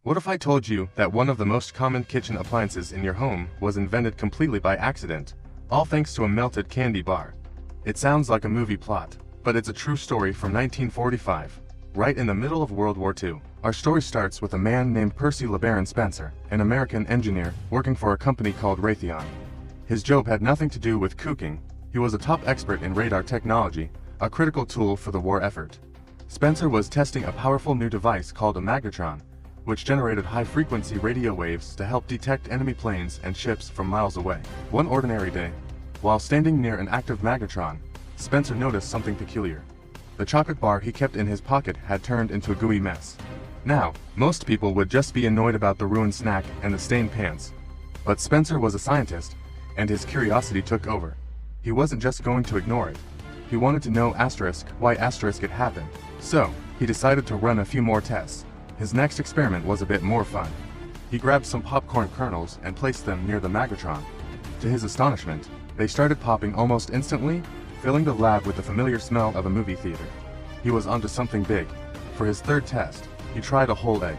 What if I told you that one of the most common kitchen appliances in your home was invented completely by accident, all thanks to a melted candy bar? It sounds like a movie plot, but it's a true story from 1945, right in the middle of World War II. Our story starts with a man named Percy LeBaron Spencer, an American engineer working for a company called Raytheon. His job had nothing to do with cooking. He was a top expert in radar technology, a critical tool for the war effort. Spencer was testing a powerful new device called a magnetron, which generated high-frequency radio waves to help detect enemy planes and ships from miles away. One ordinary day, while standing near an active magnetron, Spencer noticed something peculiar. The chocolate bar he kept in his pocket had turned into a gooey mess. Now, most people would just be annoyed about the ruined snack and the stained pants. But Spencer was a scientist, and his curiosity took over. He wasn't just going to ignore it. He wanted to know why it happened. So, he decided to run a few more tests. His next experiment was a bit more fun. He grabbed some popcorn kernels and placed them near the magnetron. To his astonishment, they started popping almost instantly, filling the lab with the familiar smell of a movie theater. He was onto something big. For his third test, he tried a whole egg.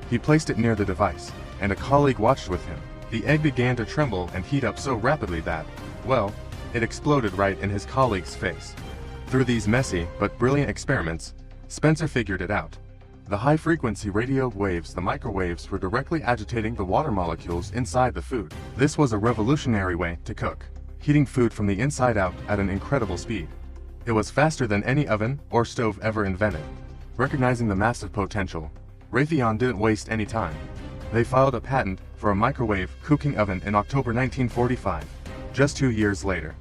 He placed it near the device, and a colleague watched with him. The egg began to tremble and heat up so rapidly that, well, it exploded right in his colleague's face. Through these messy but brilliant experiments, Spencer figured it out. The high-frequency radio waves, the microwaves, were directly agitating the water molecules inside the food. This was a revolutionary way to cook, heating food from the inside out at an incredible speed. It was faster than any oven or stove ever invented. Recognizing the massive potential, Raytheon didn't waste any time. They filed a patent for a microwave cooking oven in October 1945, just 2 years later.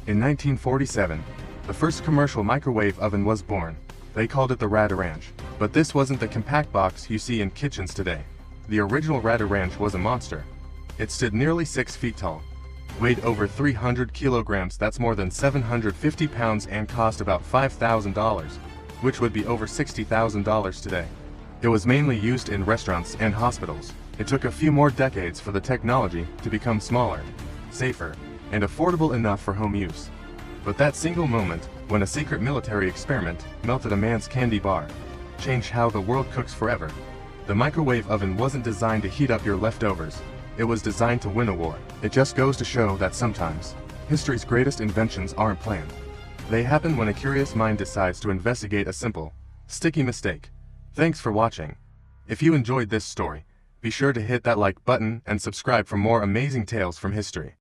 In 1947, the first commercial microwave oven was born. They called it the Radarange. But this wasn't the compact box you see in kitchens today. The original Radarange was a monster. It stood nearly 6 feet tall, weighed over 300 kilograms, that's more than 750 pounds, and cost about $5,000, which would be over $60,000 today. It was mainly used in restaurants and hospitals. It took a few more decades for the technology to become smaller, safer, and affordable enough for home use. But that single moment, when a secret military experiment melted a man's candy bar, changed how the world cooks forever. The microwave oven wasn't designed to heat up your leftovers. It was designed to win a war. It just goes to show that sometimes, history's greatest inventions aren't planned. They happen when a curious mind decides to investigate a simple, sticky mistake. Thanks for watching. If you enjoyed this story, be sure to hit that like button and subscribe for more amazing tales from history.